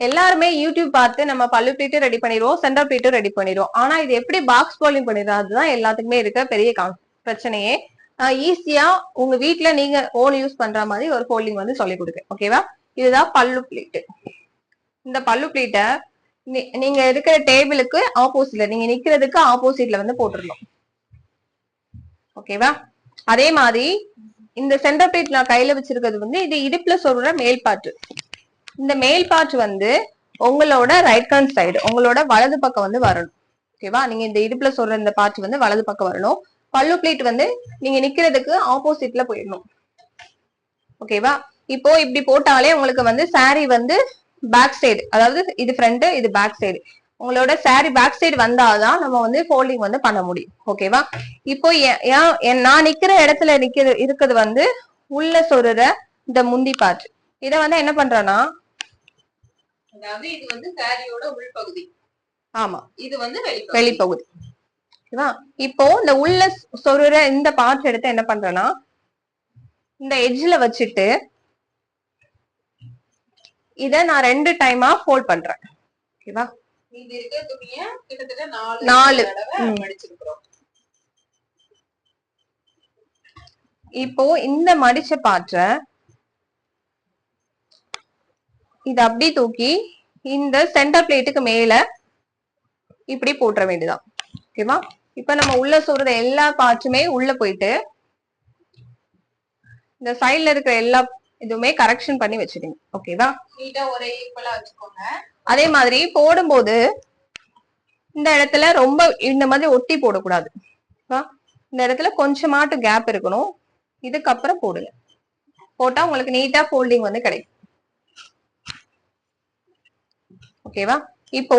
எல்லாருமே யூடியூப் பார்த்து நம்ம பல்லு பிளேட்டும் ரெடி பண்ணிடுவோம், சென்டர் பிளேட்டும் ரெடி பண்ணிடுவோம். ஆனா இது எப்படி பாக்ஸ் ஃபோல்டிங் பண்ணிடுறோம், அதுதான் எல்லாத்துக்குமே இருக்க பெரிய பிரச்சனையே. ஈஸியா உங்க வீட்டுல நீங்க ஓன் யூஸ் பண்ற மாதிரி ஒரு ஃபோல்டிங் வந்து சொல்லி கொடுக்க. ஓகேவா? இதுதான் பல்லு பிளேட். இந்த பல்லு பிளேட்டை நீங்க இருக்கிற டேபிளுக்கு ஆப்போசிட்ல, நீங்க நிக்கிறதுக்கு ஆப்போசிட்ல வந்து போட்டுடணும். ஓகேவா? அதே மாதிரி இந்த சென்டர் பிளேட் நான் கையில வச்சிருக்கிறது வந்து இது இடுப்புல சொல்ற மேல் பாட்டு. இந்த மேல் பார்ட் வந்து உங்களோட ரைட் ஹேண்ட் சைடு, உங்களோட வலது பக்கம் வந்து வரணும். ஓகேவா? நீங்க இந்த இடுப்புல சொல்ற இந்த பார்ட் வந்து வலது பக்கம் வரணும். பல்லு பிளேட் வந்து நீங்க நிக்கிறதுக்கு ஆப்போசிட்ல போயிடணும். ஓகேவா? இப்போ இப்படி போட்டாலே உங்களுக்கு வந்து சாரி வந்து பேக் சைடு, அதாவது இது ஃப்ரண்ட் இது பேக் சைடு, உங்களோட சாரி பேக் சைடு வந்தாதான் நம்ம வந்து ஃபோல்டிங் வந்து பண்ண முடியும். ஓகேவா? இப்போ நான் நிக்கிற இடத்துல இருக்கிறது வந்து உள்ள சொல்ற இந்த முந்தி பார்ட். இத வந்து என்ன பண்றேன்னா, அதாவது இது வந்து சாரியோட உள்பகுதி. ஆமா, இது வந்து வெளிப்பகுதி. ஓகேவா? இப்போ இந்த உள்ள சொருற இந்த பார்ட் எடுத்து என்ன பண்றேன்னா, இந்த எட்ஜ்ல வச்சுட்டு இத நான் 2 டைமா ஃபோல்ட் பண்றேன். ஓகேவா? இது இருக்க துணியை கிட்டத்தட்ட 4 தடவை மடிச்சிருக்கோம். இப்போ இந்த மடிச்ச பாற்ற இது அப்படியே தூக்கி இந்த சென்டர் பிளேட்டுக்கு மேல இப்படி போட்டுற வேண்டியதான். ஓகேவா? இப்ப நம்ம உள்ள சொல்ற எல்லா பார்ட்ஸுமே உள்ள போயிட்டு இந்த சைடுல இருக்கிற எல்லா இதுவுமே கரெக்ஷன் பண்ணி வச்சிடுங்க. ஓகேவா? நீட்டா ஒரே ஈக்குவலா வச்சுக்கோங்க. அதே மாதிரி போடும்போது இந்த இடத்துல ரொம்ப இந்த மாதிரி ஒட்டி போடக்கூடாது. இந்த இடத்துல கொஞ்சமாட்டு கேப் இருக்கணும். இதுக்கப்புறம் போடுங்க. போட்டா உங்களுக்கு நீட்டா ஃபோல்டிங் வந்து கிடைக்கும். ஓகேவா? இப்போ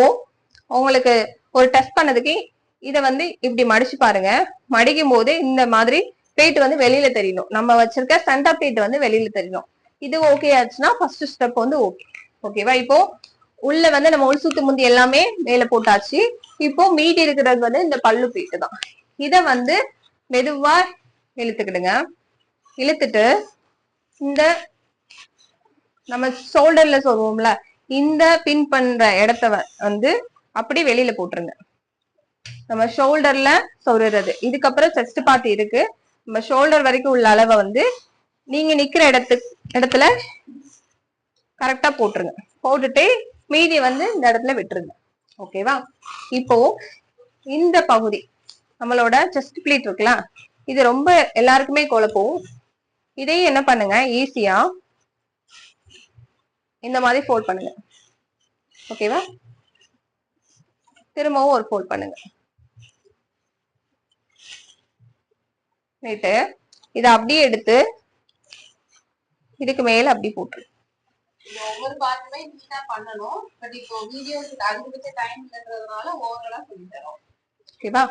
உங்களுக்கு ஒரு டெஸ்ட் பண்ணதுக்கு இத வந்து இப்படி மடிச்சு பாருங்க. மடிக்கும் போது இந்த மாதிரி பிளேட் வந்து வெளியில தெரியணும். நம்ம வச்சிருக்க சென்டர் பிளேட் வந்து வெளியில தெரியணும். இது ஓகே ஆச்சுன்னா ஃபர்ஸ்ட் ஸ்டெப் வந்து ஓகே. ஓகேவா? இப்போ உள்ள வந்து நம்ம உள் சுத்து முந்தி எல்லாமே மேல போட்டாச்சு. இப்போ மீதி இருக்கிறது வந்து இந்த பல்லு பிளேட் தான். இத வந்து மெதுவா இழுத்துக்கிடுங்க. இழுத்துட்டு இந்த நம்ம ஷோல்டர்ல சொல்லுவோம்ல, இந்த பின் பண்ற இடத்த வந்து அப்படி வெளியில போட்டுருங்க. நம்ம ஷோல்டர்ல சொருறது, இதுக்கப்புறம் செஸ்ட் பார்ட் இருக்கு. நம்ம ஷோல்டர் வரைக்கும் உள்ள அளவை வந்து நீங்க நிக்கிற இடத்துல கரெக்டா போட்டுருங்க. போட்டுட்டு மீதி வந்து இந்த இடத்துல விட்டுருங்க. ஓகேவா? இப்போ இந்த பகுதி நம்மளோட செஸ்ட் பிளேட் இருக்குல்ல, இது ரொம்ப எல்லாருக்குமே குழப்பம். இதையும் என்ன பண்ணுங்க, ஈஸியா இந்த மாதிரி ஃபோல்ட் பண்ணுங்க. ஓகேவா? திரும்பவும் ஒரு ஃபோல்ட் பண்ணுங்க. ரைட்டு. இத அப்படியே எடுத்து இதுக்கு மேல அப்படி போட்டுரு. ஒவ்வொரு பார்ட்டுமே நீட்டா பண்ணணும். பட் இப்போ வீடியோக்கு அதிகபட்ச டைம் இல்லன்றதுனால ஓவரலா சொல்லி தரோம். ஓகேவா?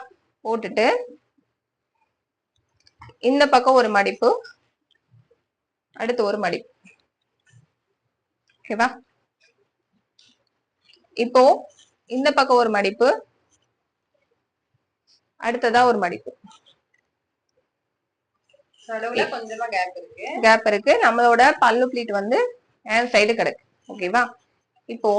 போட்டுட்டு இந்த பக்கம் ஒரு மடிப்பு, அடுத்து ஒரு மடிப்பு. ஓகேவா? இப்போ இந்த பக்கம் ஒரு மடிப்பு, அடுத்ததா ஒரு மடிப்பு. நடுவுல கொஞ்சமா கேப் இருக்கு. நம்மளோட பல்லு பிளேட் வந்து ஹேண்ட் சைடு கிடக்கு. ஓகேவா? இப்போ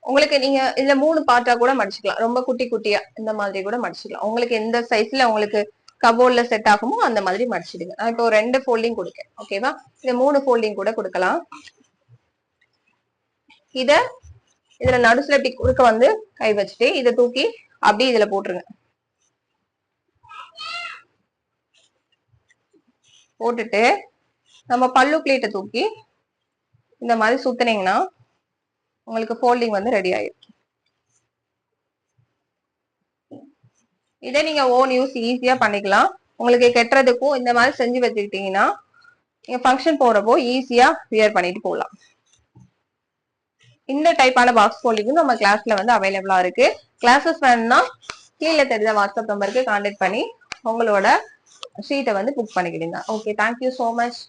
உங்களுக்கு நீங்க இதுல 3 பார்ட்டா கூட மடிச்சுக்கலாம். ரொம்ப குட்டி குட்டியா இந்த மாதிரி கூட மடிச்சுக்கலாம். உங்களுக்கு எந்த சைஸ்ல உங்களுக்கு கபோர்ட்ல செட் ஆகுமோ அந்த மாதிரி மடிச்சிடுங்க. நான் இப்போ 2 ஃபோல்டிங் கொடுக்கேன். ஓகேவா? இது 3 ஃபோல்டிங் கூட கொடுக்கலாம். இதுல நடுசுல இப்படி குறுக்க வந்து கை வச்சுட்டு இதை தூக்கி அப்படியே இதுல போட்டுருங்க. போட்டுட்டு நம்ம பல்லு பிளேட்டை தூக்கி இந்த மாதிரி சுத்தினீங்கன்னா உங்களுக்கு ஃபோல்டிங் வந்து ரெடி ஆயிடும். இதை நீங்க ஓன் யூஸ் ஈஸியா பண்ணிக்கலாம். உங்களுக்கு கெட்டுறதுக்கும் இந்த மாதிரி செஞ்சு வச்சுக்கிட்டீங்கன்னா நீங்க ஃபங்க்ஷன் போறப்போ ஈஸியா வியர் பண்ணிட்டு போகலாம். இந்த டைப்பான பாக்ஸ் ஃபோல்டிங் நம்ம கிளாஸ்ல வந்து அவைலபிளா இருக்கு. கிளாஸஸ் வேணும்னா கீழே தெரிஞ்ச வாட்ஸ்அப் நம்பருக்கு கான்டாக்ட் பண்ணி உங்களோட ஷீட்டை வந்து புக் பண்ணிக்கிடுங்க. Okay, thank you so much.